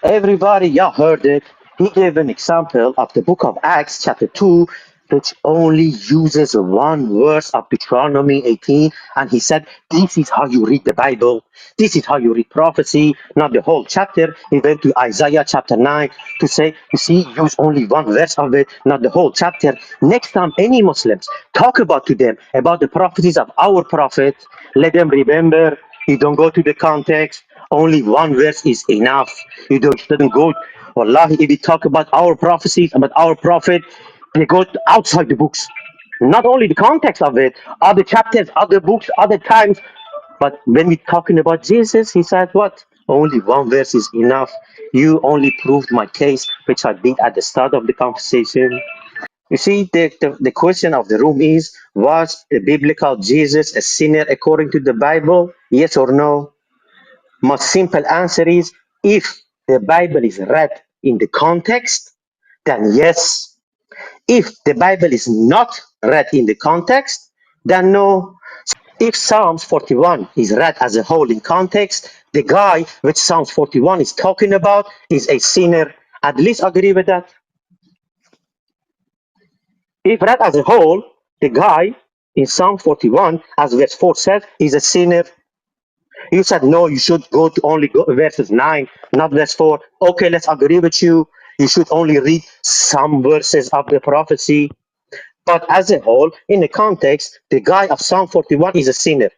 everybody. Y'all heard it. He gave an example of the book of Acts, chapter 2, which only uses one verse of Deuteronomy 18. And he said, this is how you read the Bible. This is how you read prophecy, not the whole chapter. He went to Isaiah chapter 9 to say, you see, use only one verse of it, not the whole chapter. Next time any Muslims talk about to them about the prophecies of our prophet, let them remember, you don't go to the context. Only one verse is enough. You don't shouldn't go. Wallahi, if we talk about our prophecies, about our prophet, they go outside the books. Not only the context of it, other chapters, other books, other times. But when we're talking about Jesus, he said what? Only one verse is enough. You only proved my case, which I did at the start of the conversation. You see, the question of the room is, was the biblical Jesus a sinner according to the Bible? Yes or no? My simple answer is, if the Bible is read in the context, then yes. If the Bible is not read in the context, then no. If Psalms 41 is read as a whole in context, the guy which Psalms 41 is talking about is a sinner. At least agree with that. If read as a whole, the guy in Psalm 41, as verse 4 says, is a sinner. You said, no, you should go to only go verses 9, not verse 4. Okay, let's agree with you. You should only read some verses of the prophecy. But as a whole, in the context, the guy of Psalm 41 is a sinner.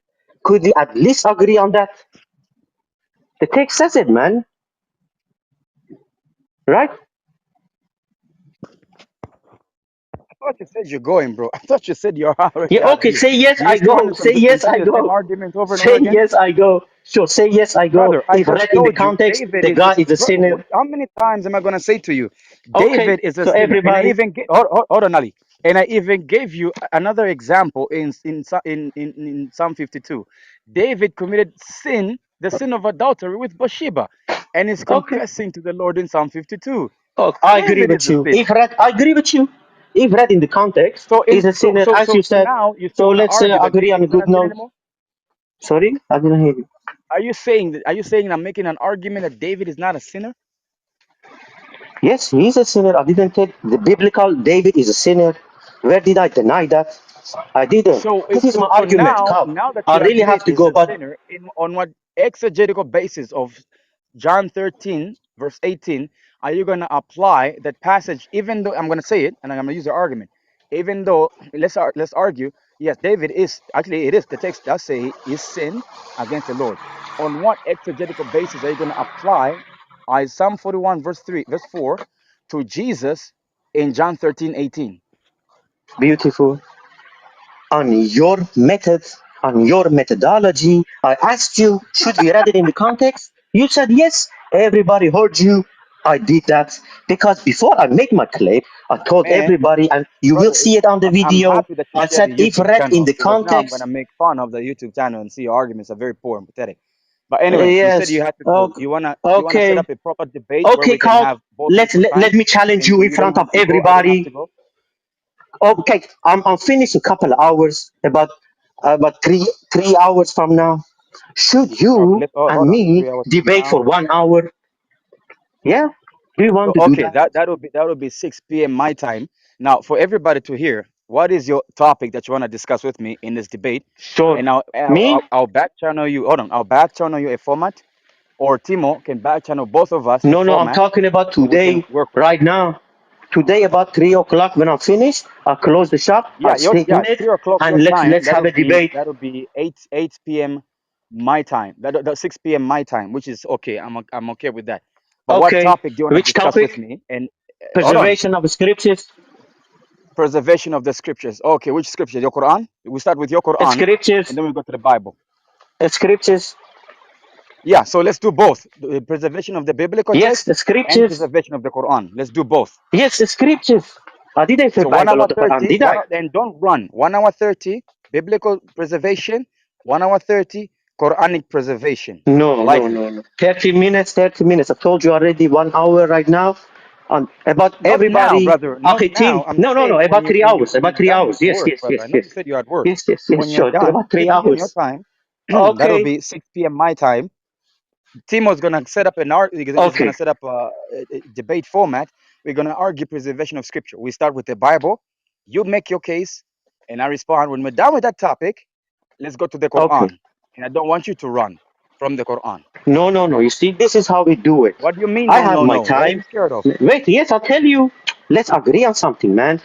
Could we at least agree on that? The text says it, man. Right? I thought you said you're going, bro. I thought you said you're already Yeah, out of okay, here. say yes, You I still want go. to Say yes, I continue the same go. argument over and over Say again? yes, I go. Sure, say yes, I go. Brother, I If just read in the told you context, David the is guy this. is a Bro, sinner. how many times am I going to say to you, Okay, David is a so sinner? And I everybody, even hold on, Ali. And I even gave you another example in Psalm 52. David committed sin, the sin of adultery with Bathsheba, and is okay. confessing to the Lord in Psalm 52. Oh, I agree David is with a you. sinner. If read, I agree with you. if read in the context, So is a sinner, as you so said. now you So still want to let's argue that agree David on a is not good a sin note. anymore? Sorry, I didn't hear you. Are you saying that? Are you saying I'm making an argument that David is not a sinner? Yes, he is a sinner. I didn't take the biblical David is a sinner. Where did I deny that? I didn't. This is my So argument, Cow. now that I you really admit have to he's go, a but sinner, on what exegetical basis of John 13 verse 18 are you going to apply that passage? Even though I'm going to say it, and I'm going to use your argument, even though let's argue, yes, David is actually, it is, the text does say he sinned against the Lord. On what exegetical basis are you going to apply Psalm 41 verse 4 to Jesus in John 13:18? beautiful. On your method, on your methodology, I asked you, should we read it in the context? You said yes. Everybody heard you. I did that because before I made my clip, I told Man, everybody, and you will brother, see it on the I'm video. happy that you I share said, the if YouTube read in channel, the because now I'm gonna context, make fun of the YouTube channel and see your arguments are very poor and pathetic. But anyway, you said you yes, had to go. You wanna set okay, up a proper debate where okay, we can Carl. have both equal Let time, me challenge and you in you don't front of have to go. I don't have everybody. to go. Okay, I'm finished a couple of hours, about three hours from now. Should Okay, you let's hold, and hold on. me 3 hours from debate now. for 1 hour? Yeah, do you want to do Okay, that? that would be 6 p.m. my time. Now, for everybody to hear, what is your topic that you want to discuss with me in this debate? Sure. And Me? I'll back channel you. Hold on, I'll back channel you a format, or Timo can back channel both of us a No, no, I'm format talking about so we can today, work with it. right now. Today about 3 o'clock when I'm finished, I'll close the shop, I'll stay in it, 3 o'clock your and time. let's have a debate. That'll be 8 p.m. my time. That 6 p.m. my time, which is okay. I'm okay with that. But what Okay. topic do you want to Which discuss with topic? me? And hold on, Preservation of the scriptures. preservation of the scriptures. Okay, which scripture? Your Quran. We start with your Quran, and Scriptures. then we go to the Bible. Scriptures. Yeah, so let's do both: the preservation of the biblical Yes, text the and scriptures. preservation of the Quran. Let's do both. Yes, the scriptures. I didn't say So 1 Bible or hour the Quran, 30, did I? and don't run. 1 hour 30, biblical preservation. 1 hour 30, Quranic preservation. No, no, Lively. no, no. 30 minutes, 30 minutes. I told you already 1 hour right now. About Not now, everybody. brother. Not Okay, team. now. I'm No, just no, no. saying when About you three when you hours. when About you're three done with hours. Yes, work, yes, brother. I yes, know you yes. said you had work. Yes, yes, yes. When you're Sure. done, About three give me your hours. time. That'll Okay, be 6 p.m. my time. Timo's gonna set up an art. Is gonna okay, set up a debate format. We're gonna argue preservation of scripture. We start with the Bible. You make your case, and I respond. When we're done with that topic, let's go to the okay. Quran. And I don't want you to run from the Quran. No, no, no. You see, this is how we do it. What do you mean? I No, have no, my no. What are you time. scared of? Wait, yes, I'll tell you. Let's agree on something, man.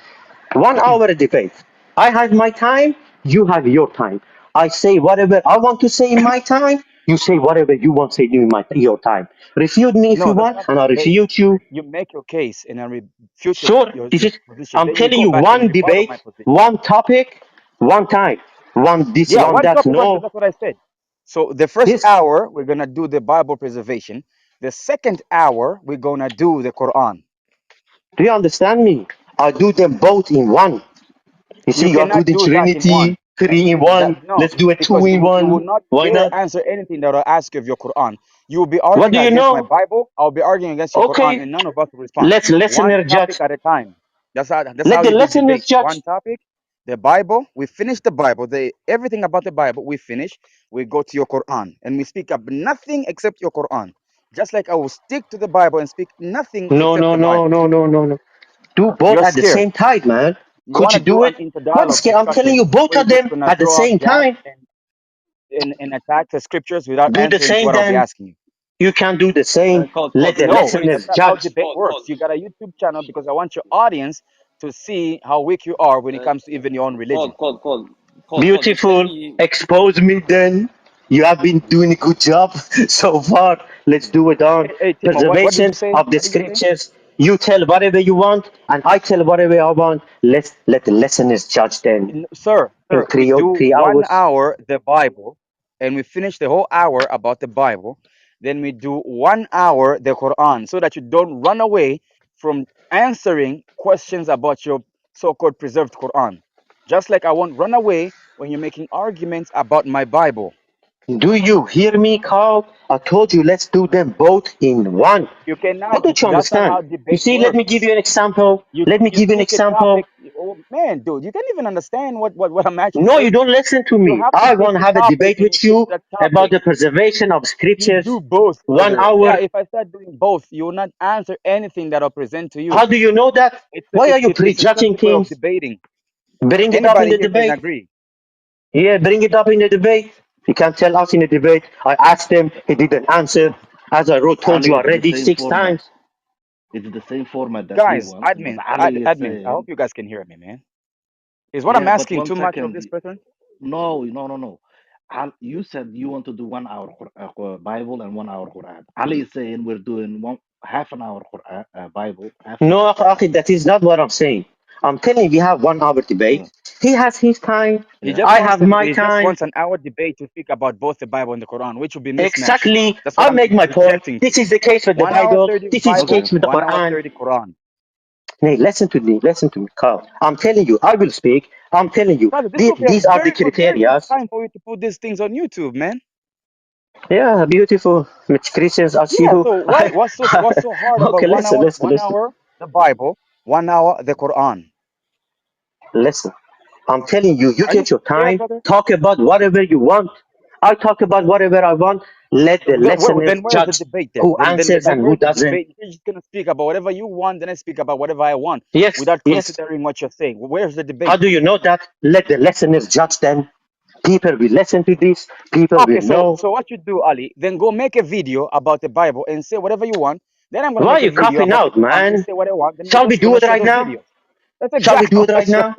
1 hour debate. I have my time. You have your time. I say whatever I want to say in my time. You say whatever you want to say in your time. Refute me if you No, that's want, not a and I'll debate. refute you. You make your case, and I refute Sure, this your is. position. I'm Then you telling go you back and one rebuttal debate, my position. one topic, one time. One this, Yeah, one one that. topic, one. No, That's what I said. So the first this. hour we're gonna do the Bible preservation. The second hour we're gonna do the Quran. Do you understand me? I do them both in one. You You see, you are good cannot in do that in one. Trinity, three in one. No, Let's do a two because in you will one. not Why dare not? answer anything that I ask you of your Quran. You will be What arguing do you against my know? Bible. I'll be arguing against your Quran, Okay, and none of us will respond. let's One listener topic judge. at a time. That's Let how the you do listeners debate. One judge. topic. The Bible. We finish the Bible. Everything about the Bible we finish. We go to your Quran, and we speak of nothing except your Quran. Just like I will stick to the Bible and speak nothing No, except no, the no, Bible. no, no, no, no. Do both You're at the scared. same time, man. You Could want you to do do an it? What interdialogue scare? I'm telling discussion you, both where you're of just them gonna at the throw out same jabs time. and attack the scriptures without Do the answering to same what I'll be then. asking you. You can do the same. Cold, Let the what No, is that's listeners not how judge. debate works. You got a YouTube channel because I want your audience to see how weak you are when it uh, comes to even your own religion. cold? Just let Beautiful. me. Expose me then. You have been doing a good job so far. Let's do it on Hey, Timo, what did preservation you say? of the What did you say? scriptures. You tell whatever you want, and I tell whatever I want. Let's let the listeners judge then in Sir, we do three one hours. hour the Bible, and we finish the whole hour about the Bible. Then we do 1 hour the Quran, so that you don't run away from answering questions about your so-called preserved Quran. Just like I won't run away when you're making arguments about my Bible. Do you hear me, Carl? I told you let's do them both in one. You cannot. What don't you That's not understand? how You debate see, let me works. give you an example. You Let me you give you an pick a topic. example. man, dude, you can't even understand what I'm actually No, you saying. don't listen to You me. have to I pick want to the have a topic debate and you with stick to you that about topic. the preservation of You scriptures. do both, One brother. Yeah, hour. if I start doing both, you will not answer anything that I present to you. How do you know that? Why are you It's a prejudging simple way of things? debating. Bring it up in Anybody the here can debate. agree. Yeah, bring it up in the debate. You can tell us in the debate. I asked him, he didn't answer. As I wrote, told you Ali, it's the already same 6 times. format. It's the same format that he Guys, wants, but Ali is admins, I hope saying, you guys can hear me, man. Is what I'm yeah, but asking one too much of second. this person? No, no, no, no. You said you want to do 1 hour Bible and 1 hour Quran. Ali is saying we're doing half an hour Quran, Bible, half an hour No, Quran. Akhi, that is not what I'm saying. I'm telling you, we have 1 hour Yeah, debate. He has his time. He yeah. just I wants have them. my He just time. wants an hour debate to speak about both the Bible and the Quran, which will be mismatched. Exactly. That's what I I'm make my point. objecting to. This is the case with the 1 hour Bible. 30 This is the Okay, Bible, case with the 1 hour Quran. 30 Quran. Hey, listen to me. Listen to me, Carl. I'm telling you, I will speak. I'm telling you, Brother, this will be a these are the very good criteria. time for you to put these things on YouTube, man. Yeah, beautiful. Which Christians as Yeah. you. So what's so hard about Okay, listen, listen, one listen, hour the Bible, 1 hour the Quran? listen. I'm telling you, you Are you get your scared, time. brother? Talk about whatever you want. I talk about whatever I want. Let the listeners Then where's the judge debate then? who answers Then and who where's the doesn't. debate? You're just gonna speak about whatever you want, then I speak about whatever I want Yes, without yes. considering what you're saying. Where's the How debate? do you know that? Let the listeners judge them. People will listen to this. People Okay, will know. so what you do, Ali, then go make a video about the Bible and say whatever you want. Then I'm gonna Why are make a you video coughing about the out, Quran and man? say what I want. Then we're Shall we just do gonna it share right those now? videos. That's Shall we exactly do it right what you're. now?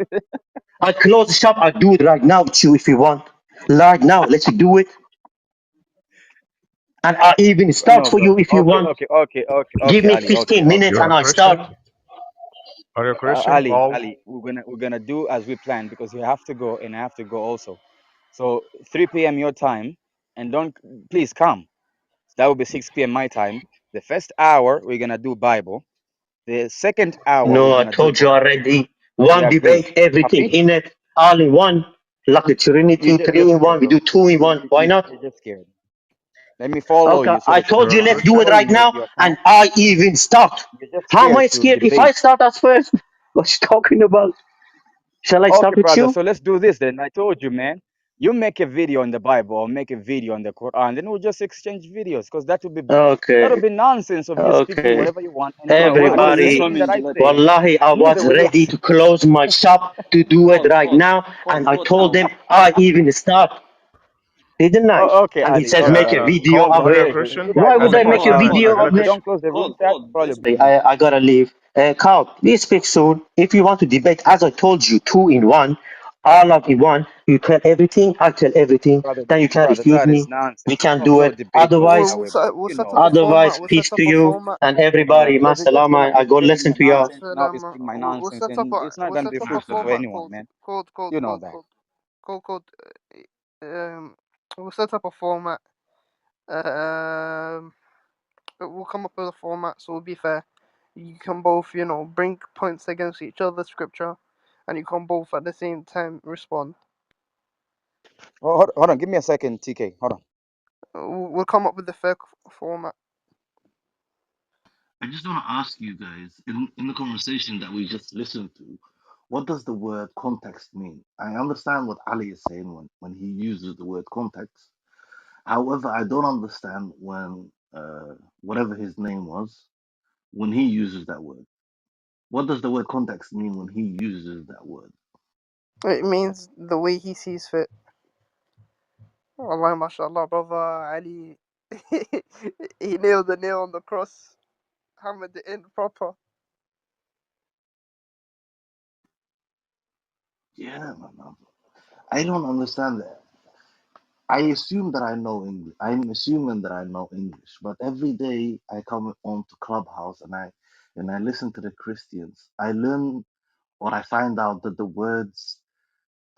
I close the shop. I do it right now with you if you want. Right now, let's do it. And I even start No, for bro. you if you want. Give Okay, me Ali. Okay, 15 okay, minutes You're a and I okay. start. Christian? Are you a Christian, Paul? Ali, we're gonna do as we planned because you have to go and I have to go also. So 3 p.m. your time, and don't please come. That will be 6 p.m. my time. The first hour we're gonna do Bible. The second hour we're No, I gonna do told you Quran. already. We One agree. debate, everything Copy? in it, all in one. Like the Trinity, You're three in one. scared, We bro. do two in one. Why not? You're just scared. Let me follow Okay, you so I that you told You're can a you let let's me do Christian? it follow right you now, your and account. I even start. You're just How am scared I to scared? If I debate. start us first, what you talking about? Shall I Okay, start with brother. you? So let's do this then. I told you, man. You make a video on the Bible or make a video on the Quran, then we'll just exchange videos because that would Okay, be nonsense of you speaking okay. whatever you want and Well, going what against is Everybody, anything that Islamic I like? say. wallahi, I was Neither will you. ready to close my shop to do it right now, and I Code told now. them I even start, didn't I? Okay, And he Ali. says All right, make all a right. video Called, of are you a it. Okay, Christian? you guys Why go would As a I make make your a Paul, own I video got a of it? If you question. don't close the room chat, probably Code. I gotta leave. Carl, we speak soon. If you want to debate, as I told you, two in one, all of in one. You tell everything, I tell everything. Then you can brother. refuse That is me. nonsense. We can There's do no it. debating We'll, Otherwise, that we'll way, set brother. we'll You set know up a that. format. otherwise, We'll peace set to up a you format. and Yeah, everybody. because Masalama. I it's go just being listen a to y'all. nonsense. Now it's Salama. being my We'll nonsense, set up and a it's not gonna be fruitful for format anyone, called man. code You know that. code. We'll set up a format. Um, we'll come up with a format so it'll be fair. You can both, bring points against each other, scripture, and you can both at the same time respond. Oh, hold on. Give me a second, TK. Hold on. We'll come up with the fair format. I just want to ask you guys in the conversation that we just listened to, what does the word context mean? I understand what Ali is saying when he uses the word context. However, I don't understand when whatever his name was, when he uses that word. What does the word context mean when he uses that word? It means the way he sees fit. Allah, mashallah, brother Ali. He nailed the nail on the cross. Hammered it in proper. Yeah, man. I don't understand that. I assume that I know English. I'm assuming that I know English, but every day I come on to Clubhouse and I listen to the Christians. I learn or I find out that the words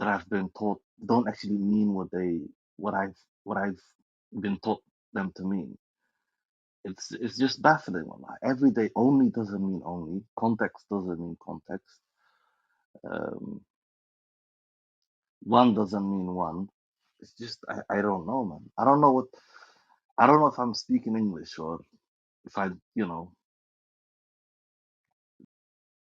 that I've been taught don't actually mean what I've been taught them to mean. It's just baffling. Wallah. Every day only doesn't mean only. Context doesn't mean context. Um, one doesn't mean one. It's just I don't know, man. I don't know if I'm speaking English or if I.